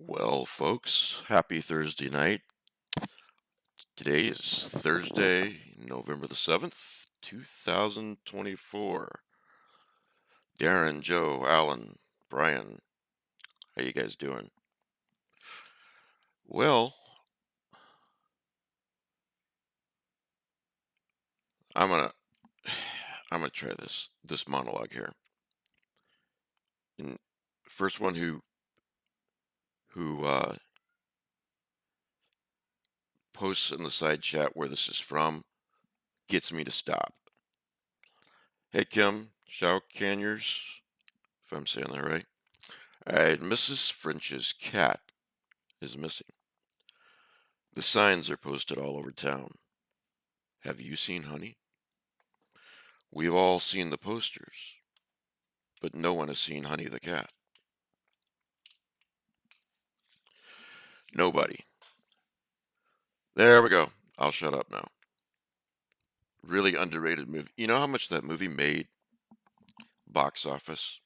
Well, folks, happy Thursday night. Today is Thursday, November the 7th, 2024. Darren, Joe, Alan, Brian, how you guys doing? Well, I'm gonna I'm gonna try this monologue here. And first one who posts in the side chat where this is from gets me to stop. Hey Kim, Shao Canyers, if I'm saying that right. Alright, Mrs. French's cat is missing. The signs are posted all over town. Have you seen Honey? We've all seen the posters, but no one has seen Honey the cat. Nobody. There we go. I'll shut up now. Really underrated movie. You know how much that movie made box office?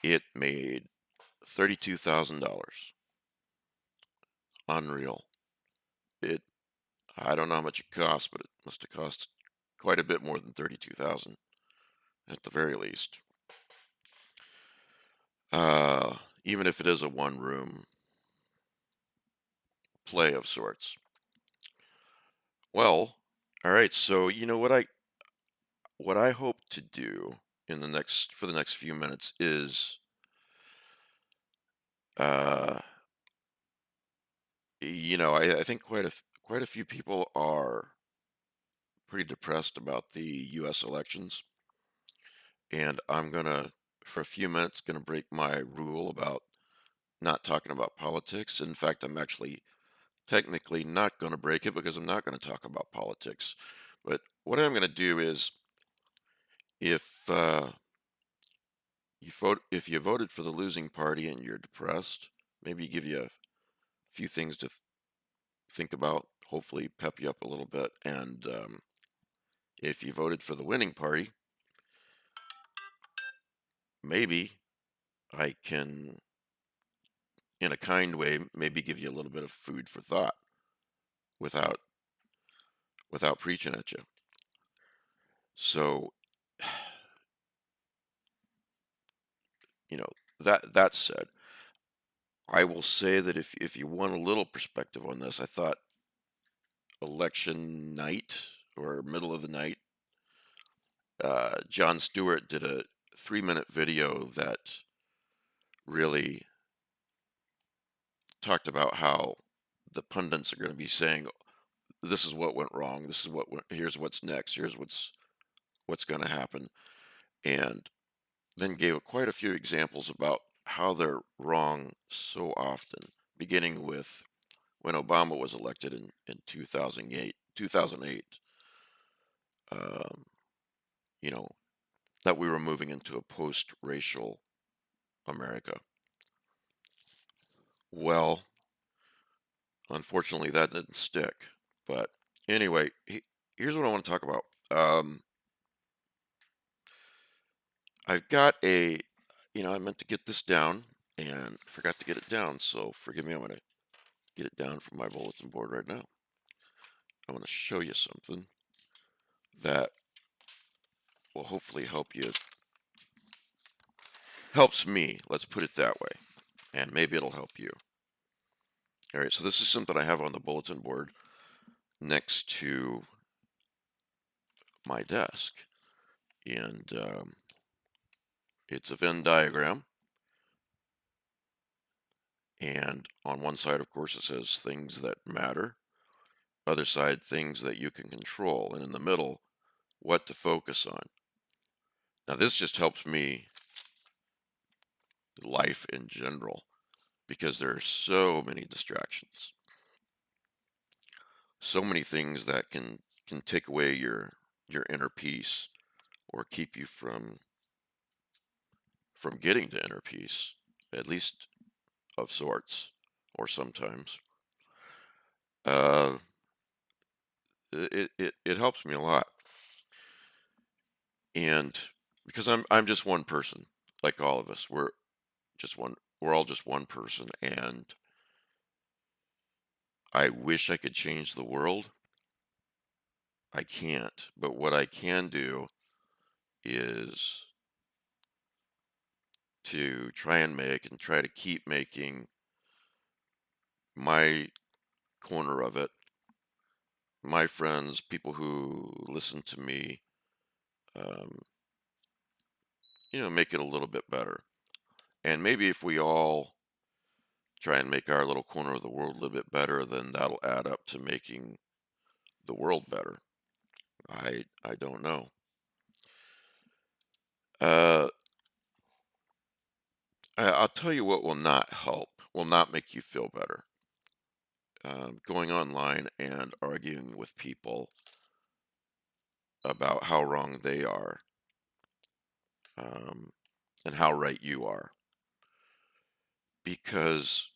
It made $32,000. Unreal. It I don't know how much it cost, but it must have cost quite a bit more than 32,000 at the very least. Even if it is a one room play of sorts. Well, all right. So you know what I hope to do in the next for the next few minutes is uh I think quite a few people are pretty depressed about the US elections, and I'm gonna for a few minutes gonna break my rule about not talking about politics. In fact, I'm actually technically not going to break it because I'm not going to talk about politics. But what I'm going to do is if if you voted for the losing party and you're depressed, maybe give you a few things to think about, hopefully pep you up a little bit. And if you voted for the winning party, maybe I can, in a kind way, maybe give you a little bit of food for thought without preaching at you. So, you know, that said, I will say that if you want a little perspective on this, I thought election night or middle of the night, Jon Stewart did a 3-minute video that really talked about how the pundits are going to be saying, "This is what went wrong. This is here's what's next. Here's what's going to happen," and then gave quite a few examples about how they're wrong so often, beginning with when Obama was elected in 2008, um, you know, that we were moving into a post-racial America. Well, unfortunately, that didn't stick. But anyway, here's what I want to talk about. I've got I meant to get this down and forgot to get it down. So forgive me. I'm going to get it down from my bulletin board right now. I want to show you something that will hopefully helps me. Let's put it that way. And maybe it'll help you. All right, so this is something I have on the bulletin board next to my desk. And it's a Venn diagram. And on one side, of course, it says things that matter. Other side, things that you can control. And in the middle, what to focus on. Now, this just helps me life in general because there are so many distractions, so many things that can take away your inner peace or keep you from getting to inner peace, at least of sorts, or sometimes. Uh, it helps me a lot, and because I'm just one person, like all of us, we're just we're all just one person, and I wish I could change the world. I can't, but what I can do is to try and make and try to keep making my corner of it, my friends, people who listen to me, um, make it a little bit better. And maybe if we all try and make our little corner of the world a little bit better, then that'll add up to making the world better. I don't know. Uh, I'll tell you what will not help, will not make you feel better. Going online and arguing with people about how wrong they are, um, and how right you are, because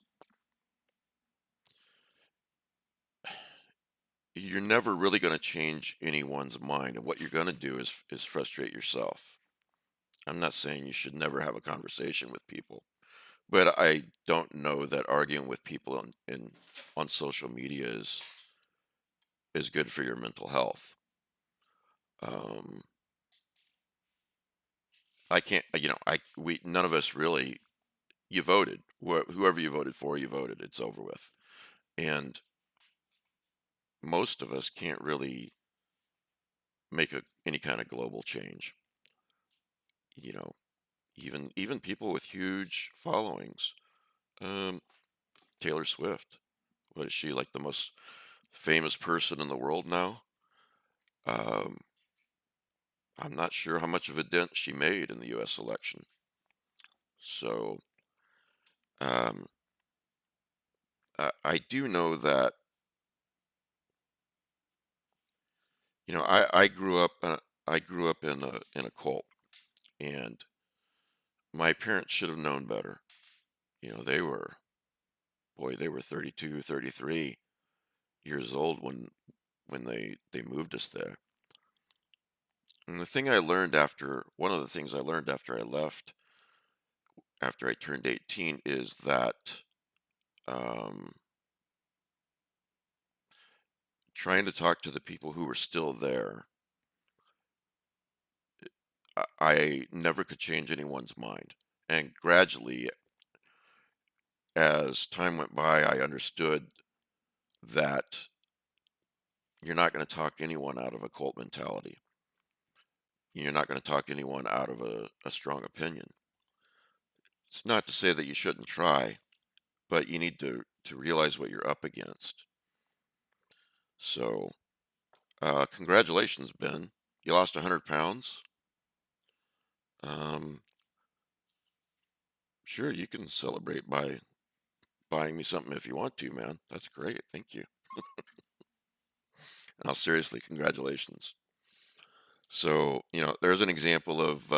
you're never really going to change anyone's mind, and what you're going to do is frustrate yourself. I'm not saying you should never have a conversation with people, but I don't know that arguing with people on social media is good for your mental health. Um, I can't, I we none of us really. You voted. Whoever you voted for, you voted. It's over with. And most of us can't really make any kind of global change. You know, even people with huge followings. Um, Taylor Swift. What is she, like, the most famous person in the world now? Um, I'm not sure how much of a dent she made in the U.S. election. So um, I do know that I grew up in a cult, and my parents should have known better. They were, boy, they were 32, 33 years old when they moved us there. And one of the things I learned after I left, after I turned 18, is that um, trying to talk to the people who were still there, I never could change anyone's mind. And gradually, as time went by, I understood that you're not going to talk anyone out of a cult mentality. You're not going to talk anyone out of a strong opinion. It's not to say that you shouldn't try, but you need to realize what you're up against. So, congratulations, Ben. You lost 100 pounds. Um, sure, you can celebrate by buying me something if you want to, man. That's great. Thank you. Now, seriously, congratulations. So, there's an example of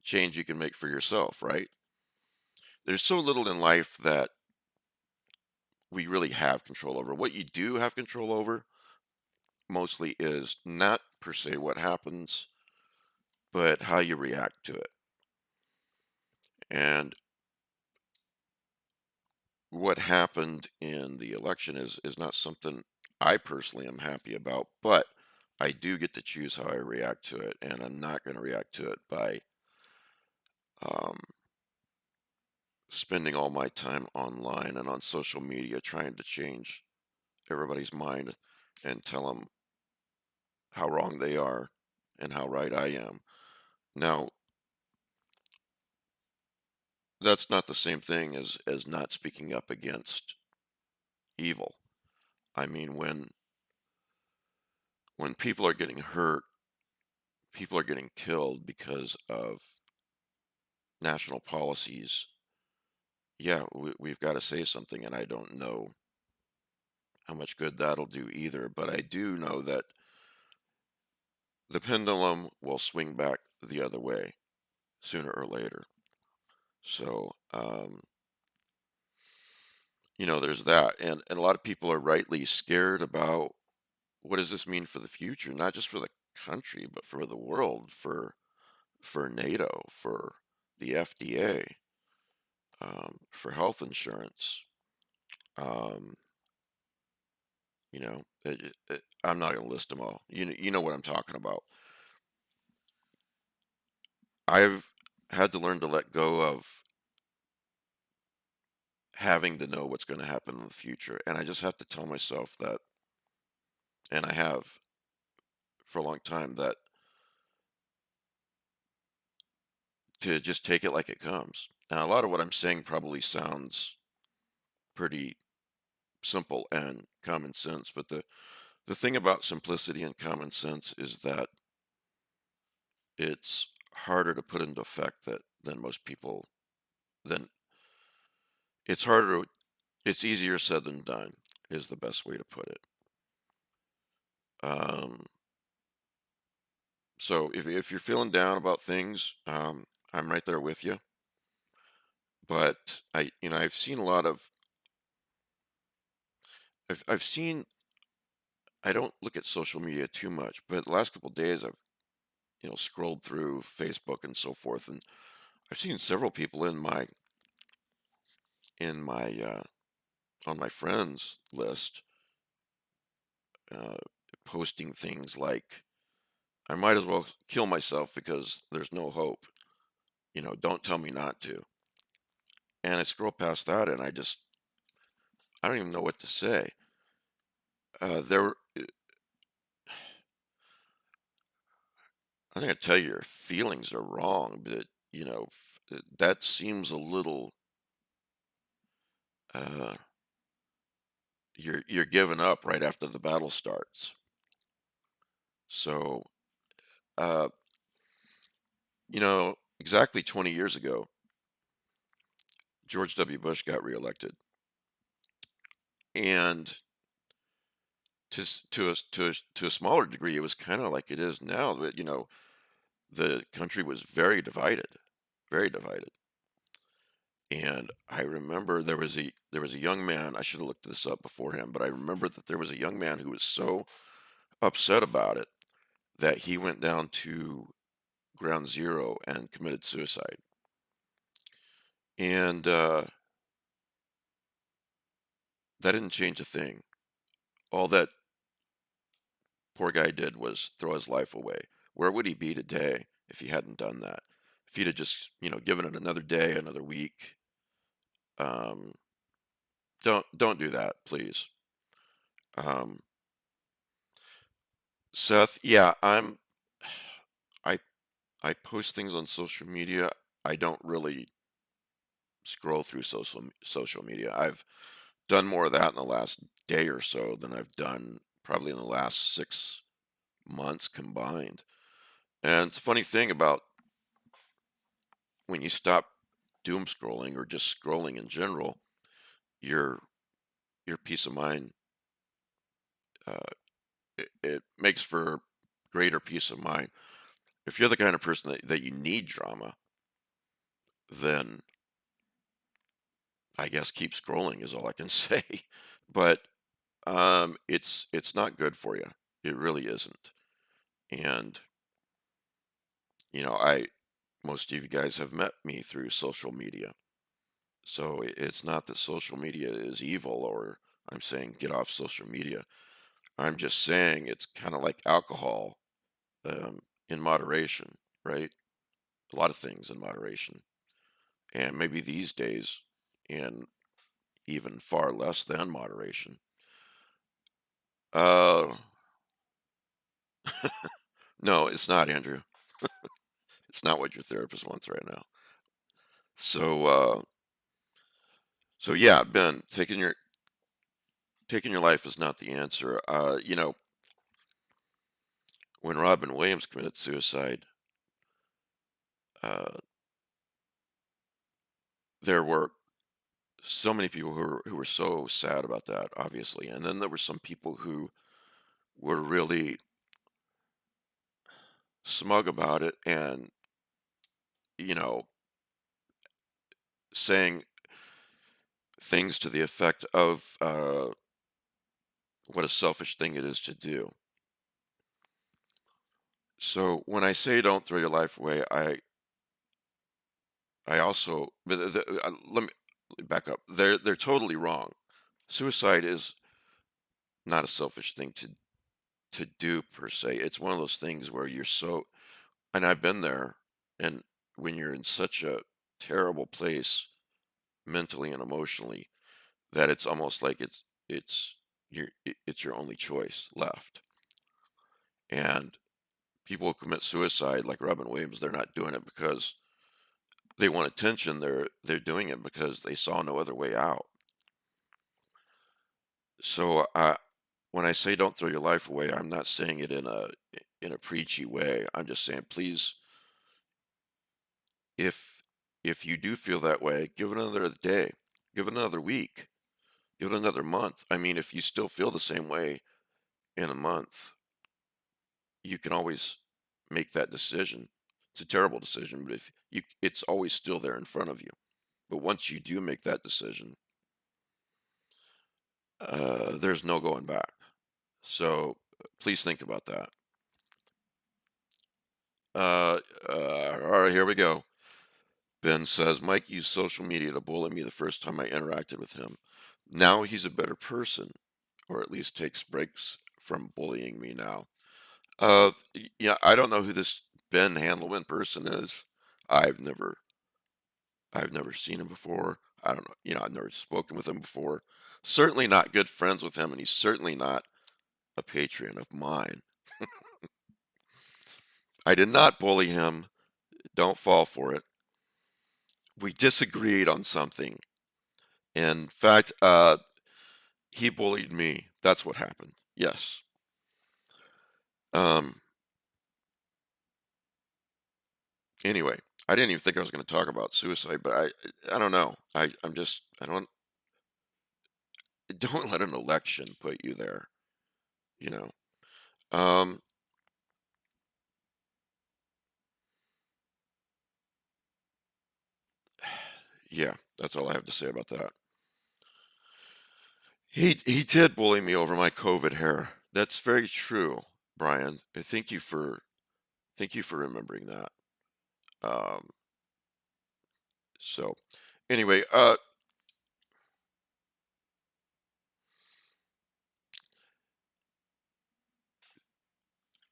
change you can make for yourself, right? There's so little in life that we really have control over. What you do have control over mostly is not per se what happens, but how you react to it. And what happened in the election is not something I personally am happy about, but I do get to choose how I react to it, and I'm not going to react to it by um, spending all my time online and on social media trying to change everybody's mind and tell them how wrong they are and how right I am. Now, that's not the same thing as not speaking up against evil. I mean, when people are getting hurt, people are getting killed because of national policies. Yeah, we've got to say something, and I don't know how much good that'll do either. But I do know that the pendulum will swing back the other way sooner or later. So, there's that, and a lot of people are rightly scared about what does this mean for the future, not just for the country, but for the world, for NATO, for the FDA for health insurance. Um, I'm not going to list them all. You know what I'm talking about. I've had to learn to let go of having to know what's going to happen in the future, and I just have to tell myself that, and I have for a long time, that to just take it like it comes. Now, a lot of what I'm saying probably sounds pretty simple and common sense, but the thing about simplicity and common sense is that it's harder to put into effect that than most people than it's harder it's easier said than done is the best way to put it. Um, so if you're feeling down about things, I'm right there with you. But I've seen a lot of I've seen I don't look at social media too much, but the last couple of days I've scrolled through Facebook and so forth, and I've seen several people in my on my friends list uh, posting things like, "I might as well kill myself because there's no hope. Don't tell me not to." And I scroll past that, and I don't even know what to say. There, I think I tell you your feelings are wrong, but that seems a little. Uh, you're giving up right after the battle starts. So, uh, exactly 20 years ago, George W. Bush got reelected, and to a smaller degree, it was kind of like it is now. But the country was very divided. And I remember there was a young man. I should have looked this up beforehand, but I remember that there was a young man who was so upset about it that he went down to ground zero and committed suicide. And that didn't change a thing. All that poor guy did was throw his life away. Where would he be today if he hadn't done that? If he'd have just, given it another day, another week. Um, don't do that, please. Um, Seth, yeah, I I post things on social media. I don't really scroll through social media. I've done more of that in the last day or so than I've done probably in the last 6 months combined. And it's a funny thing about when you stop doom scrolling or just scrolling in general, your your peace of mind, uh, it makes for greater peace of mind. If you're the kind of person that you need drama, then I guess keep scrolling is all I can say. But it's not good for you. It really isn't. And I most of you guys have met me through social media. So it's not that social media is evil or I'm saying get off social media. I'm just saying it's kind of like alcohol, in moderation, right? A lot of things in moderation. And maybe these days in even far less than moderation. Uh, no, it's not, Andrew. It's not what your therapist wants right now. So, yeah, Ben, taking your life is not the answer. When Robin Williams committed suicide, uh, there were so many people who were so sad about that, obviously, and then there were some people who were really smug about it and you know saying things to the effect of what a selfish thing it is to do. So when I say don't throw your life away, I also, but let me back up. They're totally wrong. Suicide is not a selfish thing to do per se. It's one of those things where you're so, and I've been there, and when you're in such a terrible place mentally and emotionally that it's almost like it's your only choice left. And people who commit suicide, like Robin Williams, they're not doing it because they want attention. They're doing it because they saw no other way out. So when I say don't throw your life away, I'm not saying it in a preachy way. I'm just saying, please, if if you do feel that way, give it another day, give it another week, give it another month. I mean, if you still feel the same way in a month, you can always make that decision. It's a terrible decision, but if you, it's always still there in front of you. But once you do make that decision, there's no going back. So please think about that. Uh, all right, here we go. Ben says, Mike used social media to bully me the first time I interacted with him. Now he's a better person, or at least takes breaks from bullying me now. Yeah, I don't know who this Ben Handelman person is. I've never, I've never seen him before. I don't know, I've never spoken with him before. Certainly not good friends with him, and he's certainly not a patron of mine. I did not bully him. Don't fall for it. We disagreed on something. In fact, he bullied me. That's what happened. Yes. Um, anyway, I didn't even think I was going to talk about suicide, but I don't know. I don't let an election put you there, you know. Um, yeah, that's all I have to say about that. He did bully me over my COVID hair. That's very true, Brian. Thank you for remembering that. Um, so anyway,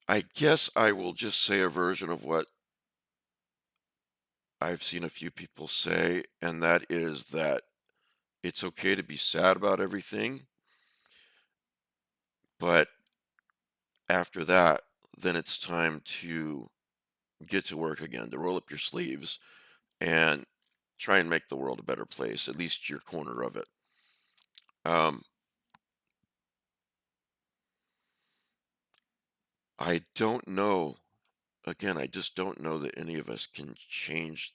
I guess I will just say a version of what I've seen a few people say, and that is that it's okay to be sad about everything, but after that, then it's time to get to work again, to roll up your sleeves and try and make the world a better place, at least your corner of it. Um, I don't know. Again, I just don't know that any of us can change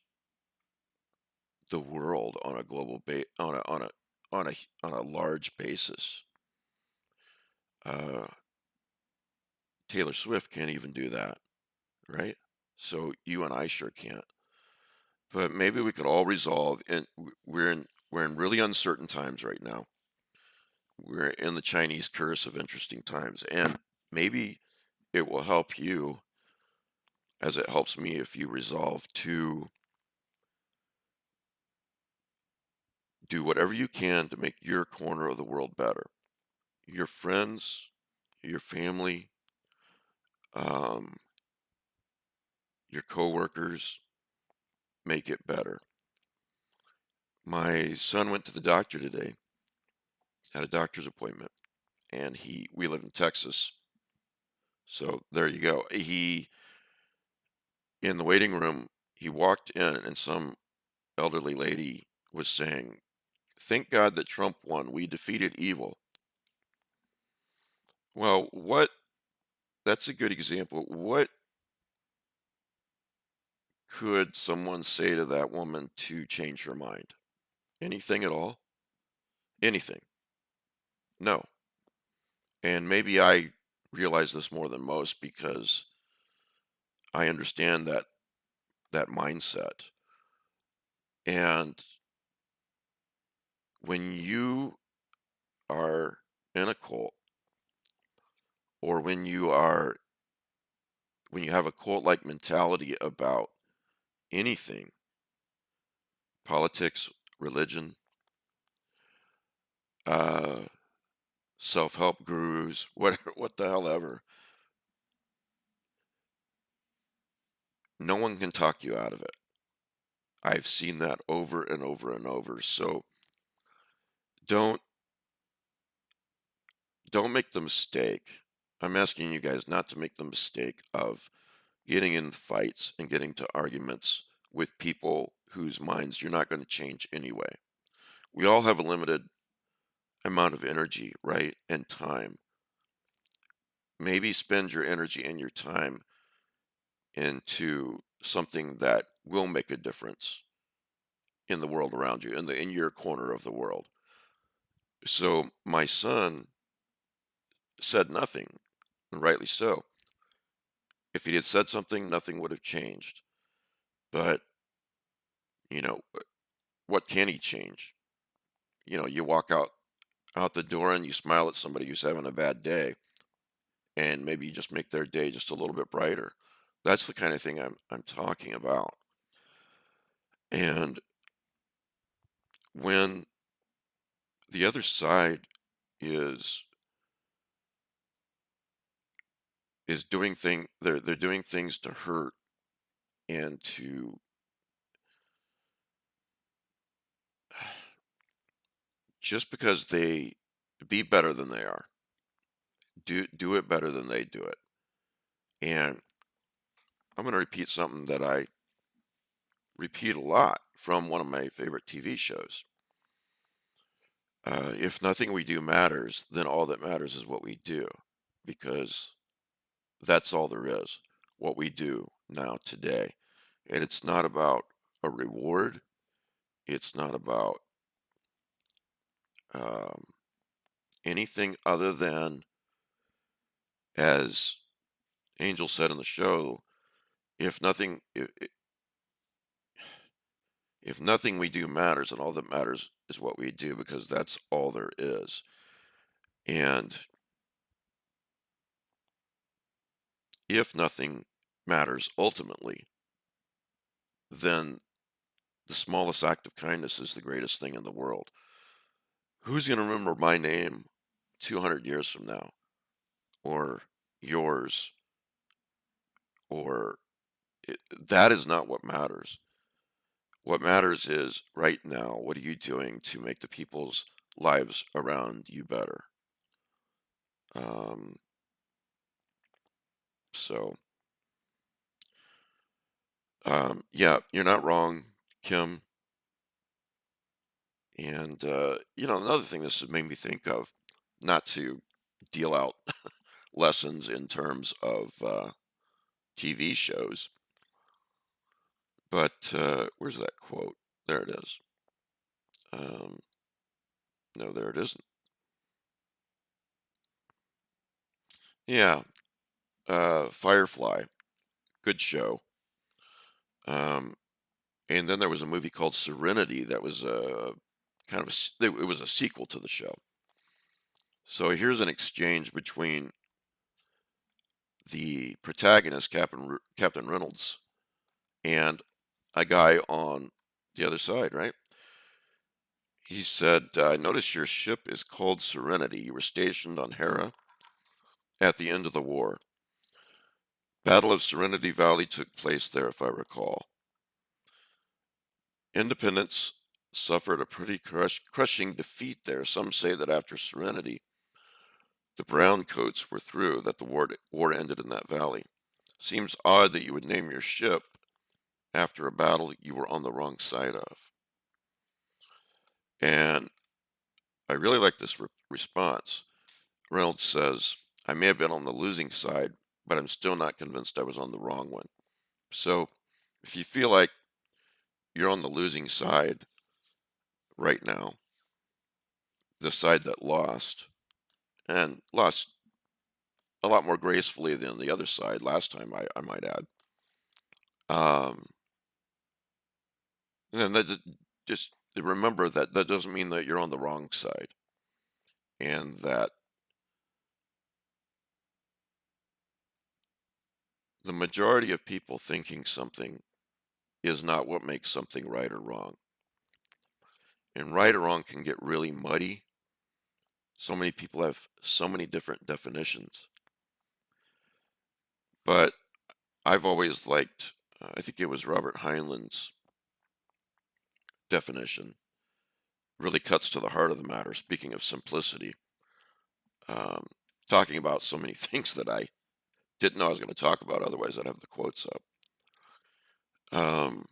the world on a global on a large basis. Uh, Taylor Swift can't even do that, right? So you and I sure can't. But maybe we could all resolve, and we're in really uncertain times right now. We're in the Chinese curse of interesting times, and maybe it will help you as it helps me if you resolve to do whatever you can to make your corner of the world better. Your friends, your family, um, your coworkers, make it better. My son went to the doctor today, had a doctor's appointment, and we live in Texas, so there you go. In the waiting room, he walked in, and some elderly lady was saying, "Thank God that Trump won. We defeated evil." Well, that's a good example. What could someone say to that woman to change her mind? Anything at all? Anything? No. And maybe I realize this more than most because I understand that mindset. And when you are in a cult, or when you have a cult like mentality about anything, politics, religion, uh, self-help gurus, what the hell ever. No one can talk you out of it. I've seen that over and over and over. So don't don't make the mistake. I'm asking you guys not to make the mistake of getting in fights and getting to arguments with people whose minds you're not going to change anyway. We all have a limited amount of energy, right? And time. Maybe spend your energy and your time into something that will make a difference in the world around you, in your corner of the world. So my son said nothing, and rightly so. If he had said something, nothing would have changed. But, you know, what can he change? You walk out the door and you smile at somebody who's having a bad day, and maybe you just make their day just a little bit brighter. That's the kind of thing I'm talking about. And when the other side is doing they're doing things to hurt and to just because they be better than they are, do it better than they do it. And I'm going to repeat something that I repeat a lot from one of my favorite TV shows. If nothing we do matters, then all that matters is what we do, because that's all there is, what we do now today. And it's not about a reward. It's not about um, anything other than, as Angel said in the show, if nothing, if nothing we do matters, and all that matters is what we do, because that's all there is. And if nothing matters ultimately, then the smallest act of kindness is the greatest thing in the world. Who's going to remember my name 200 years from now, or yours, or that is not what matters. What matters is right now, what are you doing to make the people's lives around you better? Um, so, yeah, you're not wrong, Kim. And, another thing this has made me think of, not to deal out lessons in terms of TV shows, but where's that quote? There it is. Um, no, there it isn't. Yeah, Firefly, good show. Um, and then there was a movie called Serenity that was kind of it was a sequel to the show. So here's an exchange between the protagonist, Captain Reynolds, and a guy on the other side, right? He said, I noticed your ship is called Serenity. You were stationed on Hera at the end of the war. Battle of Serenity Valley took place there, if I recall. Independence suffered a pretty crushing defeat there. Some say that after Serenity, the brown coats were through, that the war ended in that valley. Seems odd that you would name your ship after a battle you were on the wrong side of. And I really like this response. Reynolds says, I may have been on the losing side, but I'm still not convinced I was on the wrong one. So if you feel like you're on the losing side right now, the side that lost, and lost a lot more gracefully than the other side last time, I might add. Um, and that just remember that that doesn't mean that you're on the wrong side, and that the majority of people thinking something is not what makes something right or wrong. And right or wrong can get really muddy. So many people have so many different definitions. But I've always liked, I think it was Robert Heinlein's definition, really cuts to the heart of the matter. Speaking of simplicity, um, talking about so many things that I didn't know I was going to talk about, otherwise, I'd have the quotes up. Um,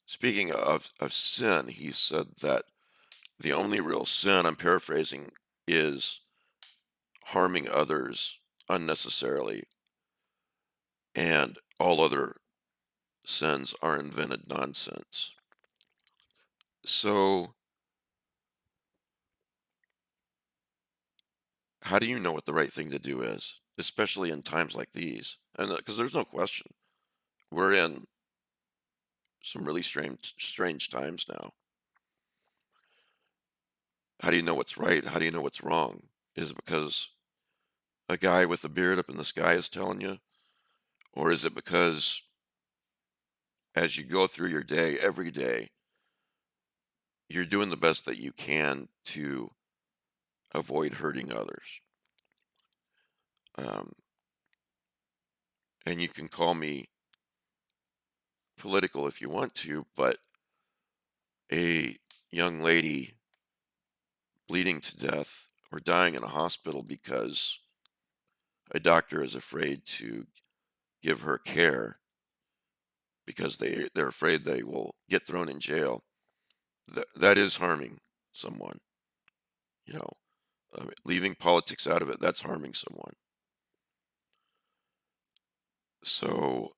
Speaking of sin, he said that the only real sin, I'm paraphrasing, is harming others unnecessarily, and all other sins are invented nonsense. So, how do you know what the right thing to do is, especially in times like these? And because there's no question, we're in some really strange times now. How do you know what's right? How do you know what's wrong? Is it because a guy with a beard up in the sky is telling you? Or is it because as you go through your day, every day, you're doing the best that you can to avoid hurting others? Um, and you can call me political if you want to, but a young lady bleeding to death or dying in a hospital because a doctor is afraid to give her care because they're afraid they will get thrown in jail. That is harming someone, you know. Leaving politics out of it, that's harming someone. So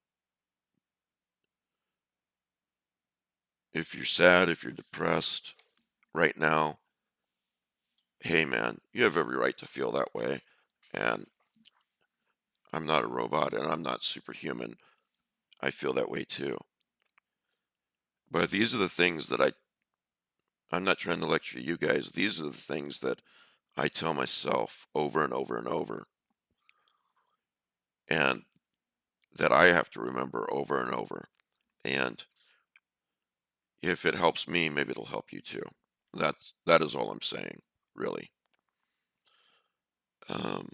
if you're sad, if you're depressed right now, hey man, you have every right to feel that way. And I'm not a robot and I'm not superhuman. I feel that way too. But these are the things that I'm not trying to lecture you guys. These are the things that I tell myself over and over and over, and that I have to remember over and over. And if it helps me, maybe it'll help you too. That is all I'm saying, really. Um,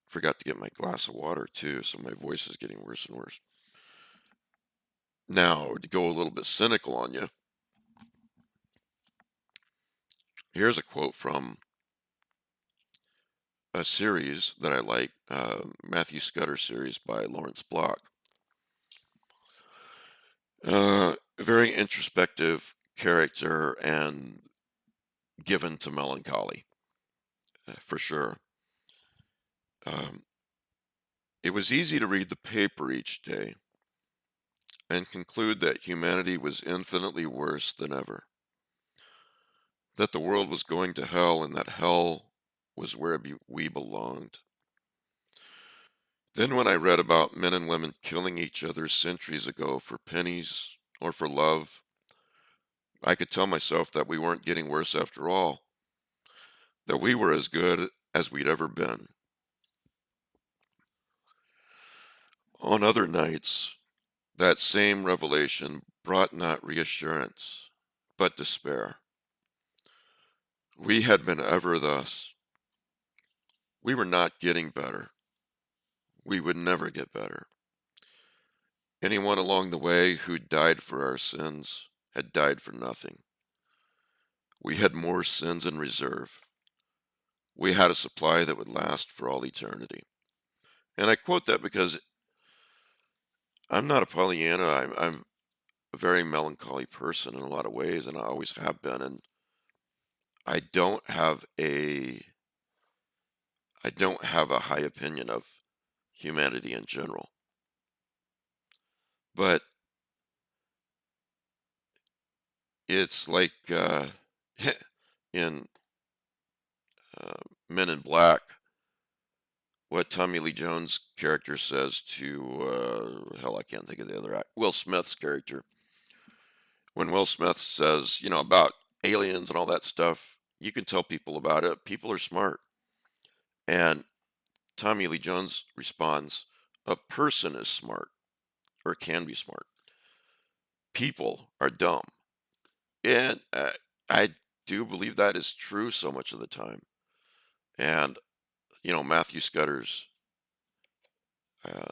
Forgot to get my glass of water too, so my voice is getting worse and worse. Now, to go a little bit cynical on you, here's a quote from a series that I like, Matthew Scudder series by Lawrence Block. Very introspective character and given to melancholy, for sure. Um, it was easy to read the paper each day and conclude that humanity was infinitely worse than ever, that the world was going to hell and that hell was where we belonged. Then, when I read about men and women killing each other centuries ago for pennies or for love, I could tell myself that we weren't getting worse after all, that we were as good as we'd ever been. On other nights, that same revelation brought not reassurance, but despair. We had been ever thus. We were not getting better. We would never get better. Anyone along the way who died for our sins had died for nothing. We had more sins in reserve. We had a supply that would last for all eternity. And I quote that because I'm not a Pollyanna. I'm a very melancholy person in a lot of ways, and I always have been. And I don't have a I don't have a high opinion of humanity in general. But it's like in uh, Men in Black, what Tommy Lee Jones' character says to, hell, I can't think of the other act, Will Smith's character. When Will Smith says, about aliens and all that stuff, you can tell people about it. People are smart. And Tommy Lee Jones responds, A person is smart or can be smart. People are dumb. And I do believe that is true so much of the time. And, Matthew Scudder's uh,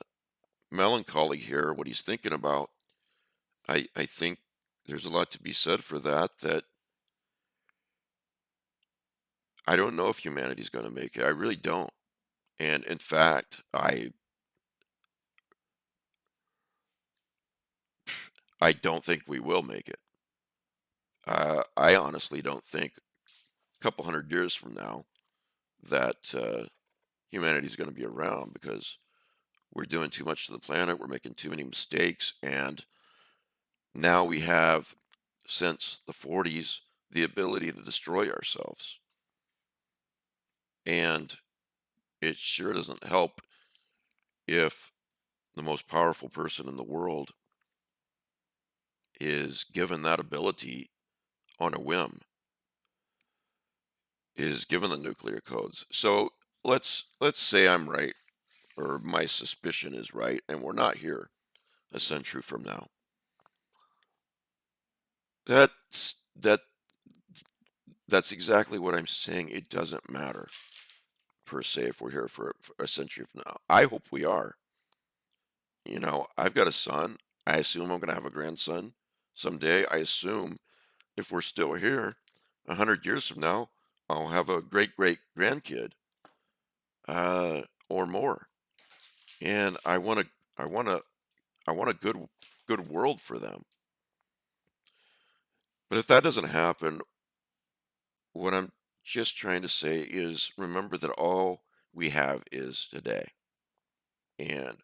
melancholy here, what he's thinking about, I think there's a lot to be said for that, that I don't know if humanity's going to make it. I really don't. And in fact, I don't think we will make it. I honestly don't think a couple hundred years from now that humanity's going to be around because we're doing too much to the planet. We're making too many mistakes, and now we have, since the 40s, the ability to destroy ourselves. And it sure doesn't help if the most powerful person in the world is given that ability on a whim, is given the nuclear codes. So let's say I'm right, or my suspicion is right, and we're not here a century from now. That's exactly what I'm saying. It doesn't matter per se if we're here for a century from now. I hope we are. I've got a son. I assume I'm going to have a grandson someday. I assume if we're still here, 100 years from now, I'll have a great great grandkid, or more. And I want to, I want a good world for them. But if that doesn't happen, what I'm just trying to say is remember that all we have is today. And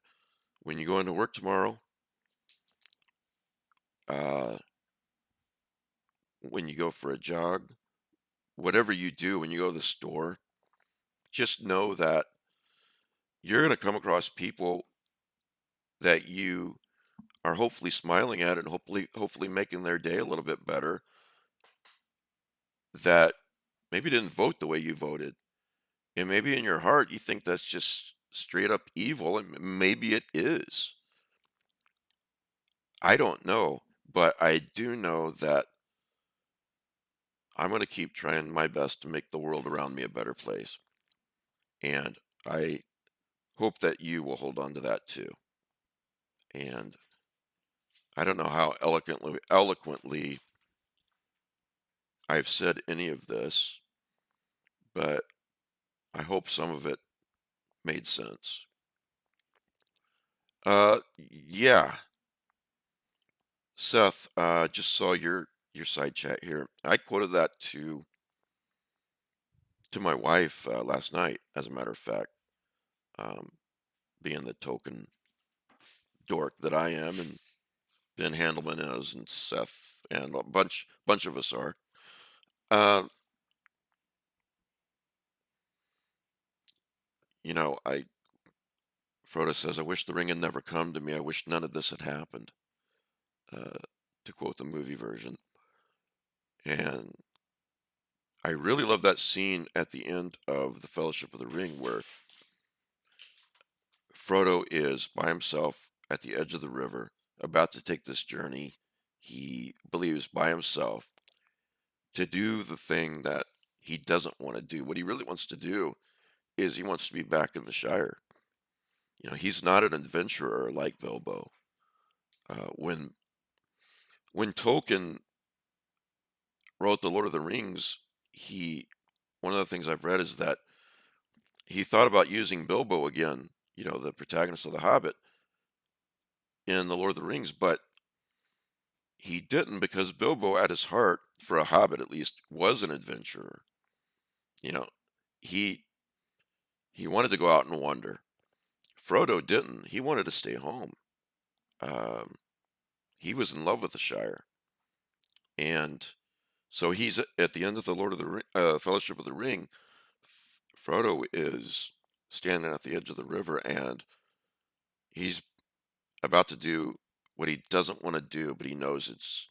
when you go into work tomorrow, uh, when you go for a jog, whatever you do, when you go to the store, just know that you're going to come across people that you are hopefully smiling at and hopefully making their day a little bit better, that maybe didn't vote the way you voted. And maybe in your heart you think that's just straight up evil, and maybe it is. I don't know, but I do know that I'm going to keep trying my best to make the world around me a better place. And I hope that you will hold on to that too. And I don't know how eloquently I've said any of this, but I hope some of it made sense. Yeah, Seth, just saw your side chat here. I quoted that to my wife last night, as a matter of fact, um, being the token dork that I am, and Ben Handelman is, and Seth, and a bunch of us are. Uh, I Frodo says, "I wish the ring had never come to me. I wish none of this had happened." Uh, to quote the movie version, and I really love that scene at the end of the Fellowship of the Ring where Frodo is by himself at the edge of the river, about to take this journey. He believes by himself to do the thing that he doesn't want to do. What he really wants to do is he wants to be back in the Shire. He's not an adventurer like Bilbo. When Tolkien wrote the Lord of the Rings, he one of the things I've read is that he thought about using Bilbo again, the protagonist of The Hobbit, in the Lord of the Rings, but he didn't because Bilbo, at his heart, for a Hobbit at least, was an adventurer. You know, he he wanted to go out and wander. Frodo didn't. He wanted to stay home. Um, he was in love with the Shire, and so he's at the end of the Fellowship of the Ring. Frodo is standing at the edge of the river, and he's about to do what he doesn't want to do, but he knows it's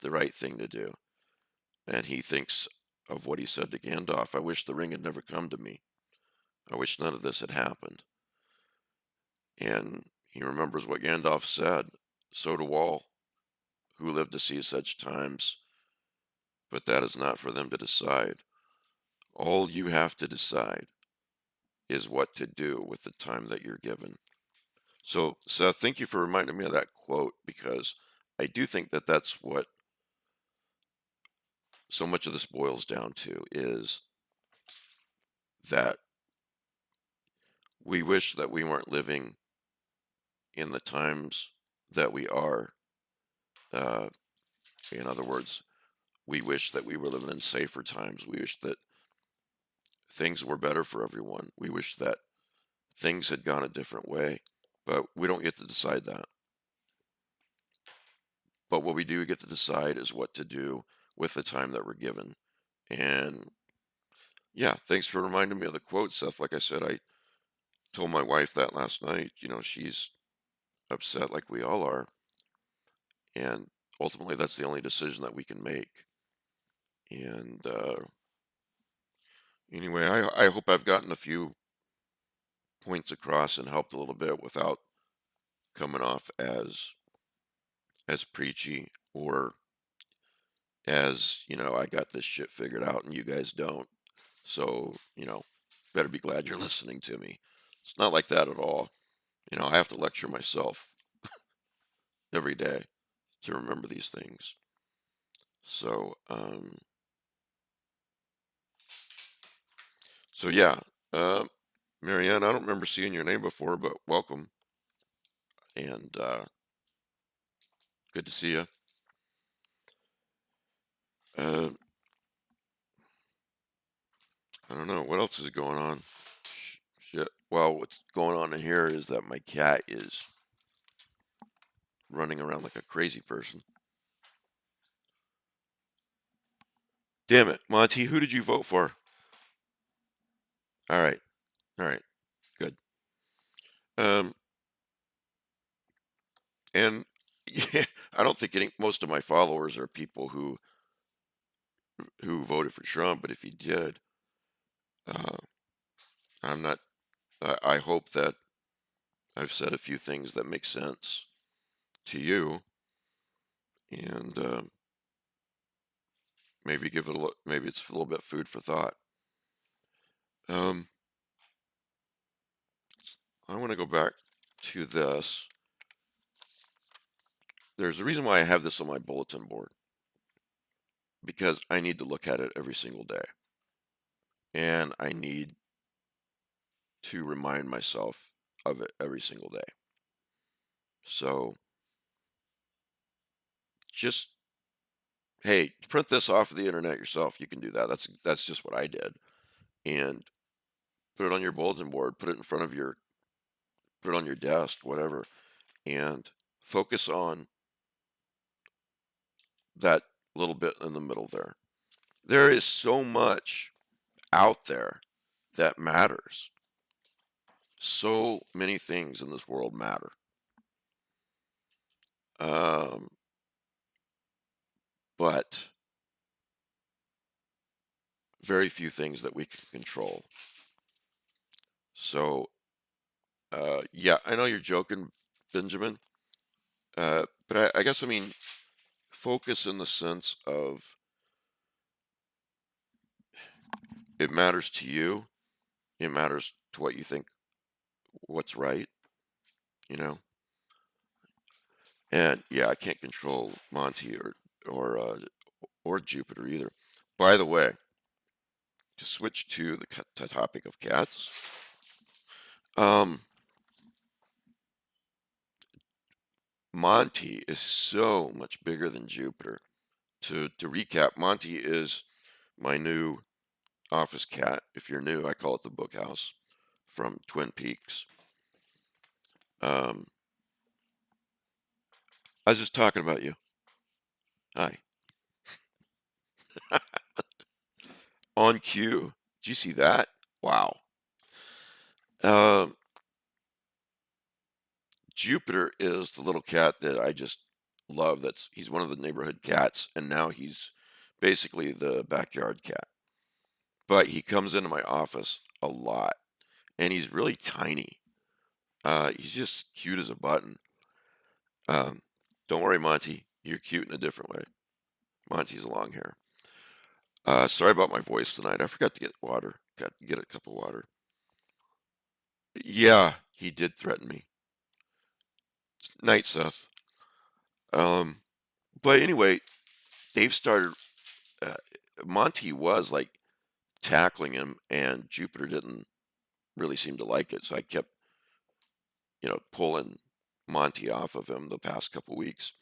the right thing to do. And he thinks of what he said to Gandalf: "I wish the ring had never come to me. I wish none of this had happened." And he remembers what Gandalf said, so do all who live to see such times, but that is not for them to decide. All you have to decide is what to do with the time that you're given. So, Seth, thank you for reminding me of that quote because I do think that that's what so much of this boils down to is that we wish that we weren't living in the times that we are. Uh, in other words, we wish that we were living in safer times. We wish that things were better for everyone. We wish that things had gone a different way, but we don't get to decide that. But what we do get to decide is what to do with the time that we're given. And yeah, thanks for reminding me of the quote, Seth. Like I said, I told my wife that last night. She's upset like we all are. And ultimately, that's the only decision that we can make. And anyway, I hope I've gotten a few points across and helped a little bit without coming off as preachy or as, I got this shit figured out and you guys don't. So, better be glad you're listening to me. It's not like that at all. I have to lecture myself every day to remember these things. So, so yeah, uh, Marianne, I don't remember seeing your name before, but welcome and good to see you. Uh, I don't know what else is going on. Shit. Well, what's going on in here is that my cat is running around like a crazy person. Damn it, Monty, who did you vote for? All right, all right, good. Um, and yeah, I don't think most of my followers are people who voted for Trump, but if you did, uh, I'm not. I hope that I've said a few things that make sense to you, and maybe give it a look. Maybe it's a little bit food for thought. Um, I want to go back to this. There's a reason why I have this on my bulletin board because I need to look at it every single day, and I need to remind myself of it every single day. So just hey, print this off of the internet yourself. You can do that. That's just what I did, and put it on your bulletin board. Put it in front of put it on your desk, whatever, and focus on that little bit in the middle there. There is so much out there that matters. So many things in this world matter. Um, but very few things that we can control. So, yeah, I know you're joking, Benjamin, but I guess I mean focus in the sense of it matters to you, it matters to what you think, what's right, you know. And yeah, I can't control Monty or Jupiter either. By the way, to switch to the topic of cats, um, Monty is so much bigger than Jupiter. To recap, Monty is my new office cat. If you're new, I call it the Bookhouse from Twin Peaks. Um, I was just talking about you. Hi. On cue. Did you see that? Wow. Um, Jupiter is the little cat that I just love. He's one of the neighborhood cats, and now he's basically the backyard cat. But he comes into my office a lot, and he's really tiny. He's just cute as a button. Um, don't worry, Monty. You're cute in a different way. Monty's a long hair. Sorry about my voice tonight. I forgot to get water. Got to get a cup of water. Yeah, he did threaten me. Night, Seth. Um, but anyway, they've started. Uh, Monty was like tackling him, and Jupiter didn't really seem to like it. So I kept, pulling Monty off of him the past couple weeks.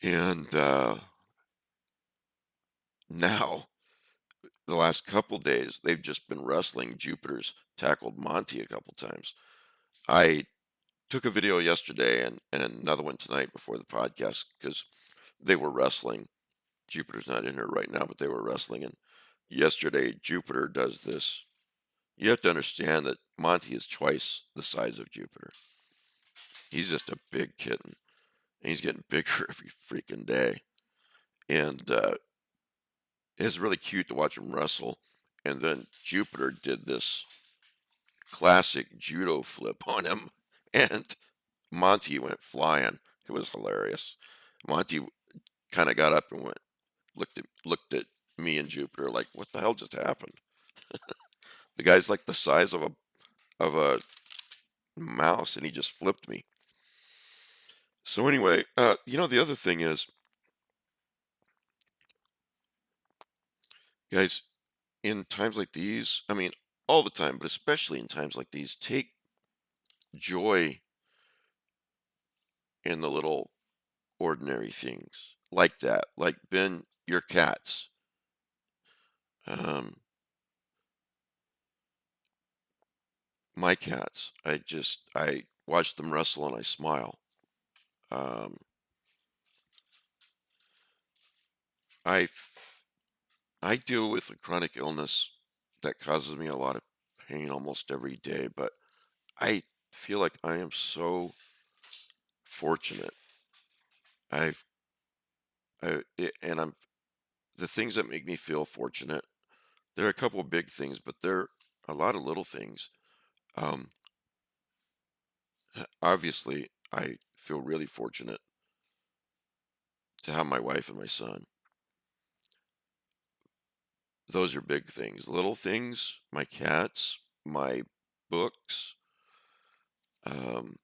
And now, the last couple days, they've just been wrestling. Jupiter's tackled Monty a couple times. I took a video yesterday and another one tonight before the podcast because they were wrestling. Jupiter's not in here right now, but they were wrestling. And yesterday, Jupiter does this. You have to understand that Monty is twice the size of Jupiter. He's just a big kitten, and he's getting bigger every freaking day. And it's really cute to watch him wrestle. And then Jupiter did this classic judo flip on him, and Monty went flying. It was hilarious. Monty kind of got up and looked at me and Jupiter like, "What the hell just happened?" The guy's like the size of a mouse, and he just flipped me. So anyway, the other thing is, guys, in times like these, I mean, all the time, but especially in times like these, take joy in the little ordinary things like that. Like Ben, your cats. Um, my cats. I watch them wrestle and I smile. Um, I f- I deal with a chronic illness that causes me a lot of pain almost every day, but I feel like I am so fortunate. I've and I'm the things that make me feel fortunate. There are a couple of big things, but there are a lot of little things. Um, obviously, I feel really fortunate to have my wife and my son. Those are big things. Little things, my cats, my books. Um,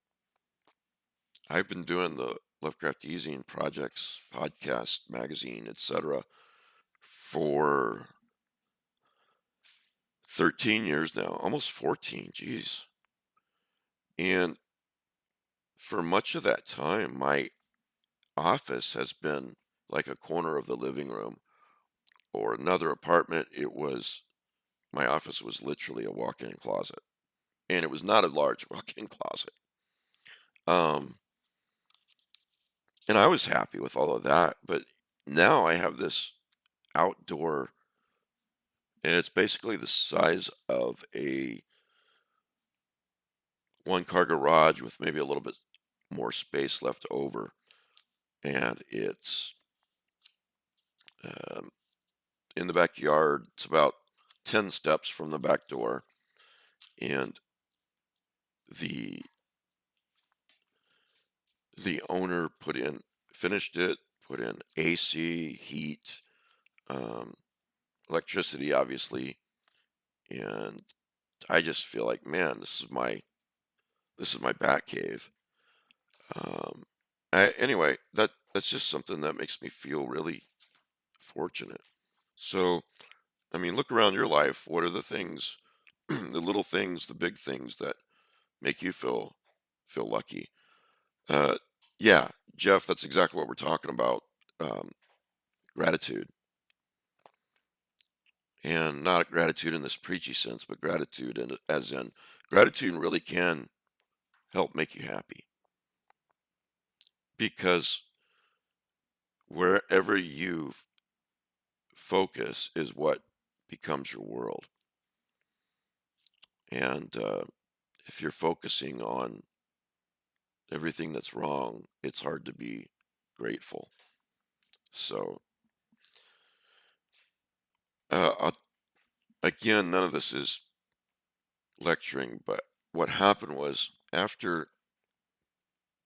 I've been doing the Lovecraft Easing projects, podcast, magazine, etc., for 13 years now, almost 14. Geez. And for much of that time, my office has been like a corner of the living room or another apartment. My office was literally a walk-in closet, and it was not a large walk-in closet. Um, and I was happy with all of that, but now I have this outdoor, and it's basically the size of a one-car garage with maybe a little bit more space left over, and it's um, in the backyard. It's about 10 steps from the back door, and the the owner finished it, put in AC, heat, um, electricity, obviously, and I just feel like, man, this is my bat cave. Um, anyway, that's just something that makes me feel really fortunate. So, I mean, look around your life. What are the things, the little things, the big things that make you feel lucky? Uh, yeah, Jeff, that's exactly what we're talking about. Um, gratitude, and not gratitude in this preachy sense, but gratitude as in gratitude really can help make you happy because wherever you focus is what becomes your world. And if you're focusing on everything that's wrong, it's hard to be grateful. So, uh, again, none of this is lecturing, but what happened was after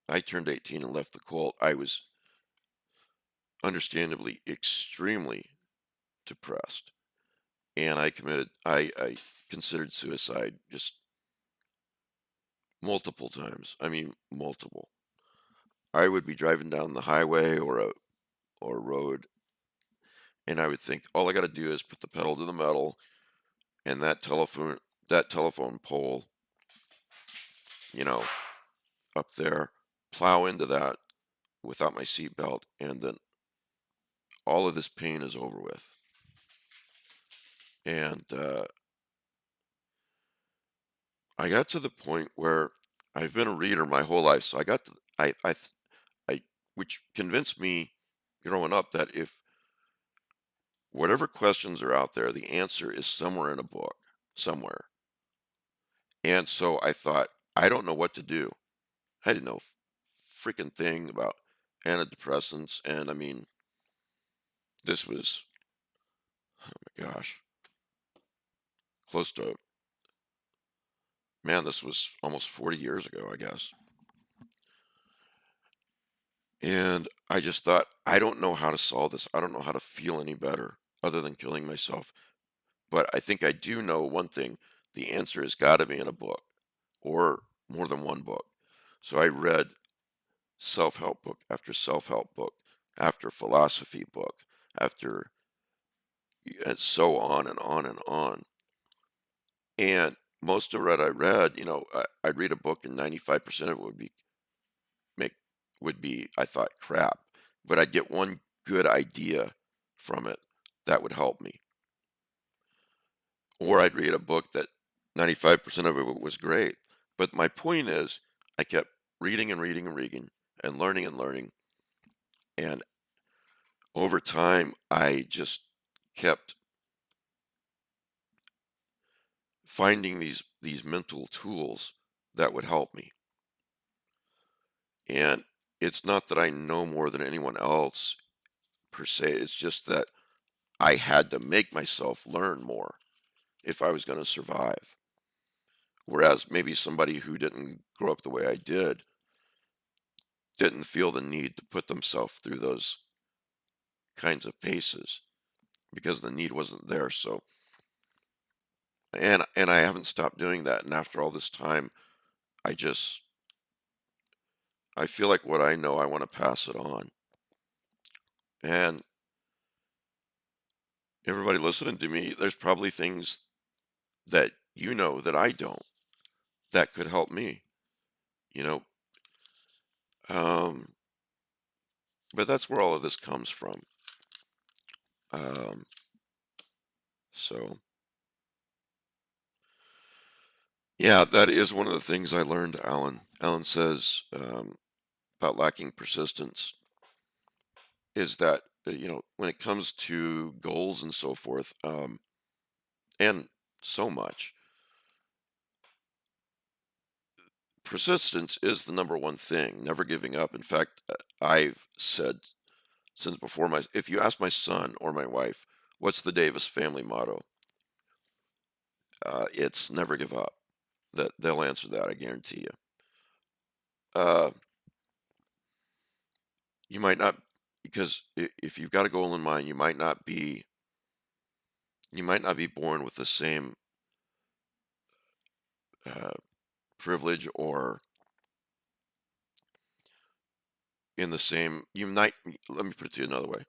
I turned 18 and left the cult, I was understandably extremely depressed, and I considered suicide just multiple times. I mean, multiple. I would be driving down the highway or a road, and I would think all I got to do is put the pedal to the metal, and that telephone pole, you know, up there, plow into that without my seatbelt, and then all of this pain is over with. And I got to the point where I've been a reader my whole life, so I got to I which convinced me growing up that if whatever questions are out there, the answer is somewhere in a book, somewhere. And so I thought, I don't know what to do. I didn't know freaking thing about antidepressants, and I mean, this was, oh my gosh, close to, man, this was almost 40 years ago, I guess. And I just thought, I don't know how to solve this. I don't know how to feel any better other than killing myself. But I think I do know one thing. The answer has got to be in a book or more than one book. So I read self-help book after self-help book after philosophy book after and so on and on and on. And most of what I read, I'd read a book and 95% of it make would be, I thought, crap, but I'd get one good idea from it that would help me. Or I'd read a book that 95% of it was great. But my point is, I kept reading and reading and reading and learning. And over time, I just kept finding these mental tools that would help me. And it's not that I know more than anyone else per se. It's just that I had to make myself learn more if I was going to survive. Whereas maybe somebody who didn't grow up the way I didn't feel the need to put themselves through those kinds of paces because the need wasn't there. So, and I haven't stopped doing that. And after all this time, I just I feel like what I know, I want to pass it on. And everybody listening to me, there's probably things that you know that I don't that could help me. You know, um, but that's where all of this comes from. Um, so yeah, that is one of the things I learned, Alan. Alan says about lacking persistence is that when it comes to goals and so forth, and so much, persistence is the number one thing. Never giving up. In fact, I've said since before if you ask my son or my wife, what's the Davis family motto? It's never give up. That they'll answer that, I guarantee you. Uh, you might not, because if you've got a goal in mind, you might not be born with the same uh, privilege or in the same. You might. Let me put it to you another way.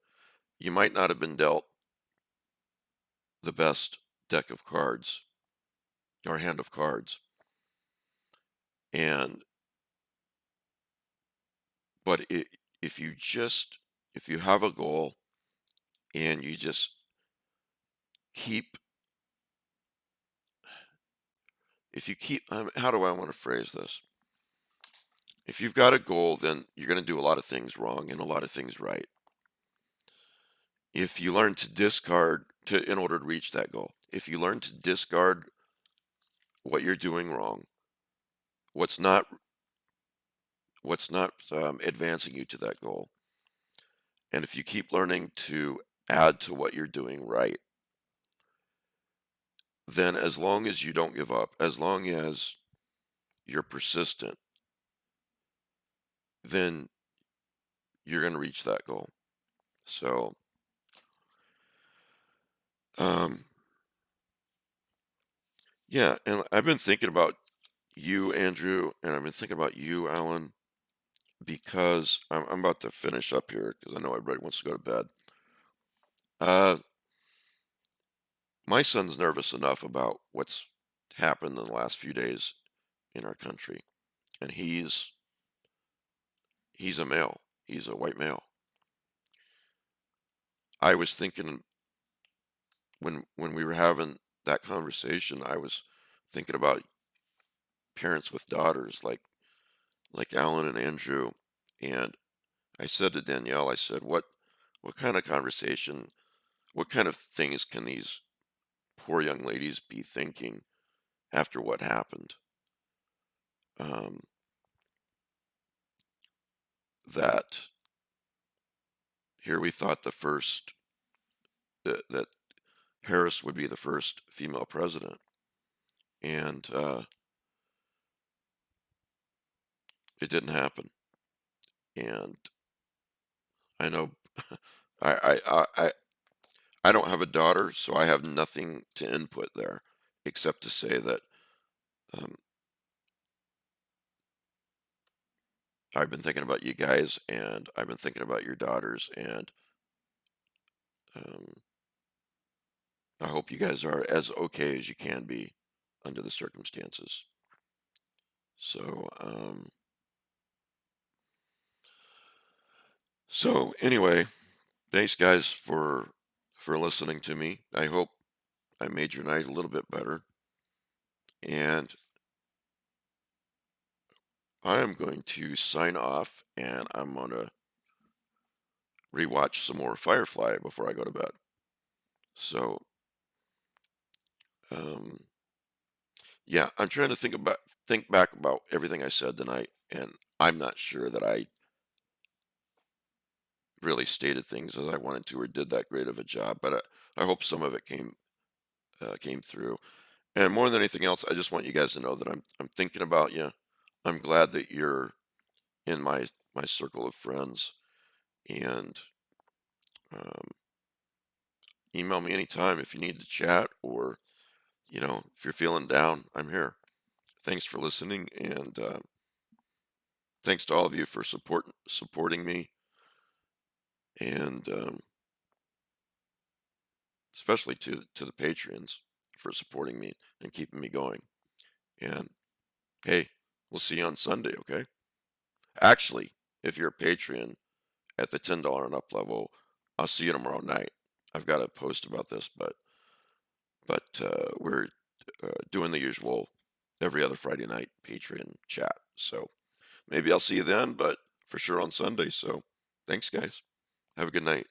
You might not have been dealt the best deck of cards or hand of cards, and but if you have a goal and you just keep if you keep how do I want to phrase this? If you've got a goal, then you're going to do a lot of things wrong and a lot of things right. If you learn to discard in order to reach that goal, if you learn to discard what you're doing wrong, what's not advancing you to that goal, and if you keep learning to add to what you're doing right, then as long as you don't give up, as long as you're persistent, then you're going to reach that goal. So, um, yeah, and I've been thinking about you, Andrew, and I've been thinking about you, Alan, because I'm about to finish up here because I know everybody wants to go to bed. Uh, my son's nervous enough about what's happened in the last few days in our country, and he's a male. He's a white male. I was thinking when we were having that conversation, I was thinking about parents with daughters like Alan and Andrew, and I said to Danielle, I said, what kind of conversation, what kind of things can these poor young ladies be thinking after what happened? Um, that here we thought that Harris would be the first female president, and it didn't happen. And I know I don't have a daughter, so I have nothing to input there except to say that um, I've been thinking about you guys, and I've been thinking about your daughters, and um, I hope you guys are as okay as you can be under the circumstances. So, so anyway, thanks guys for listening to me. I hope I made your night a little bit better, and I am going to sign off, and I'm gonna rewatch some more Firefly before I go to bed. So, um, yeah, I'm trying to think back about everything I said tonight, and I'm not sure that I really stated things as I wanted to or did that great of a job, but I hope some of it came through. And more than anything else, I just want you guys to know that I'm thinking about you. I'm glad that you're in my circle of friends, and um, email me anytime if you need to chat or if you're feeling down. I'm here. Thanks for listening, and thanks to all of you for supporting me, and especially to the patrons for supporting me and keeping me going. And hey, we'll see you on Sunday, okay? Actually, if you're a Patreon at the $10 and up level, I'll see you tomorrow night. I've got a post about this, but we're doing the usual every other Friday night Patreon chat. So maybe I'll see you then, but for sure on Sunday. So thanks, guys. Have a good night.